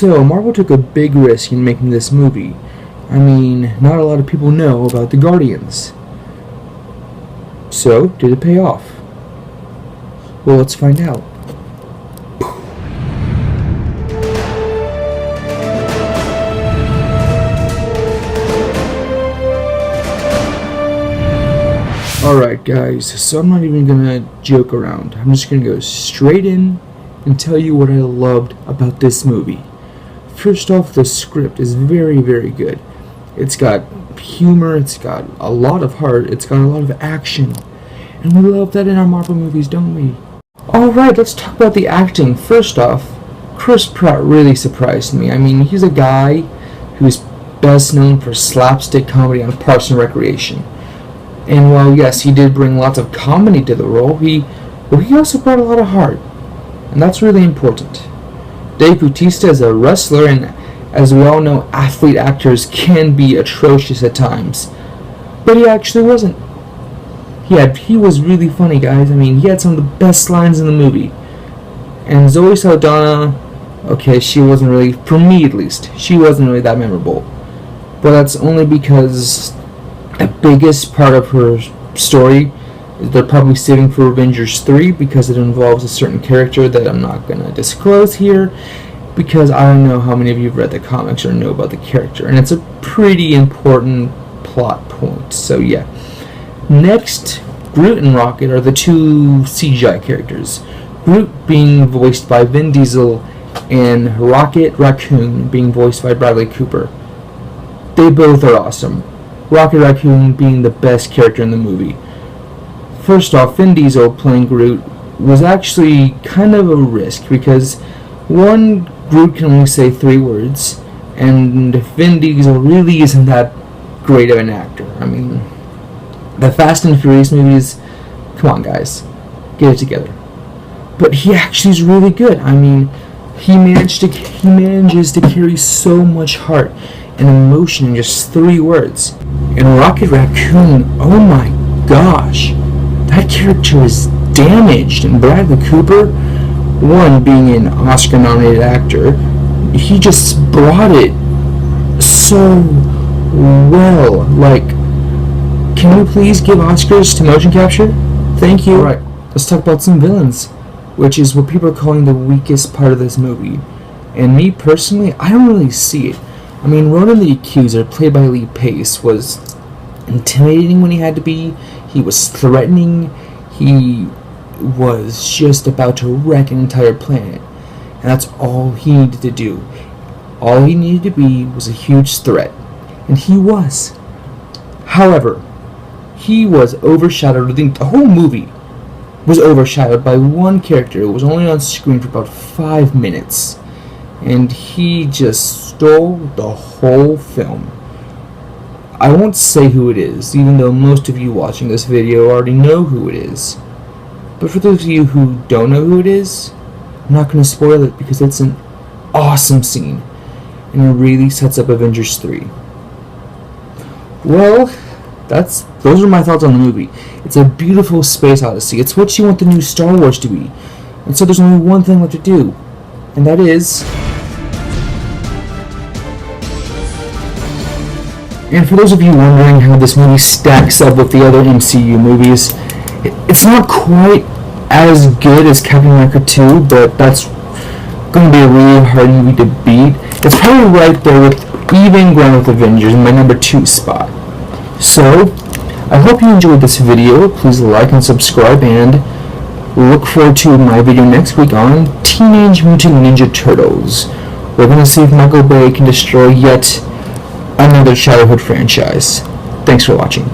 So, Marvel took a big risk in making this movie. I mean, not a lot of people know about the Guardians. So, did it pay off? Well, let's find out. Alright guys, so I'm not even gonna joke around. I'm just gonna go straight in and tell you what I loved about this movie. First off, the script is very, very good. It's got humor, it's got a lot of heart, it's got a lot of action. And we love that in our Marvel movies, don't we? Alright, let's talk about the acting. First off, Chris Pratt really surprised me. I mean, he's a guy who's best known for slapstick comedy on Parks and Recreation. And while, yes, he did bring lots of comedy to the role, he also brought a lot of heart. And that's really important. Dave Bautista is a wrestler, and as we all know, athlete actors can be atrocious at times. But he actually wasn't. He was really funny, guys. I mean, he had some of the best lines in the movie. And Zoe Saldana, okay, she wasn't really, for me at least, she wasn't really that memorable. But that's only because the biggest part of her story is they're probably saving for Avengers 3 because it involves a certain character that I'm not going to disclose here because I don't know how many of you have read the comics or know about the character, and it's a pretty important plot point. So yeah. Next, Groot and Rocket are the two CGI characters. Groot being voiced by Vin Diesel and Rocket Raccoon being voiced by Bradley Cooper. They both are awesome. Rocket Raccoon being the best character in the movie. First off, Vin Diesel playing Groot was actually kind of a risk because, one, Groot can only say 3 words, and Vin Diesel really isn't that great of an actor. I mean, the Fast and Furious movies, come on guys, get it together. But he actually is really good. I mean, he manages to carry so much heart and emotion in just 3 words. And Rocket Raccoon, oh my gosh, that character is damaged. And Bradley Cooper, one, being an Oscar-nominated actor, he just brought it so well. Like, can we please give Oscars to motion capture? Thank you. Alright, let's talk about some villains, which is what people are calling the weakest part of this movie. And me personally, I don't really see it. I mean, Ronan the Accuser, played by Lee Pace, was intimidating when he had to be. He was threatening. He was just about to wreck an entire planet. And that's all he needed to do. All he needed to be was a huge threat. And he was. However, he was overshadowed. The whole movie was overshadowed by one character who was only on screen for about 5 minutes. And he just stole the whole film. I won't say who it is, even though most of you watching this video already know who it is. But for those of you who don't know who it is, I'm not going to spoil it because it's an awesome scene. And it really sets up Avengers 3. Well, those are my thoughts on the movie. It's a beautiful space odyssey. It's what you want the new Star Wars to be. And so there's only one thing left to do. And that is... And for those of you wondering how this movie stacks up with the other MCU movies, it's not quite as good as Captain America 2, but that's going to be a really hard movie to beat. It's probably right there with even ground with Avengers in my number 2 spot. So, I hope you enjoyed this video. Please like and subscribe, and look forward to my video next week on Teenage Mutant Ninja Turtles. We're going to see if Michael Bay can destroy yet another childhood franchise. Thanks for watching.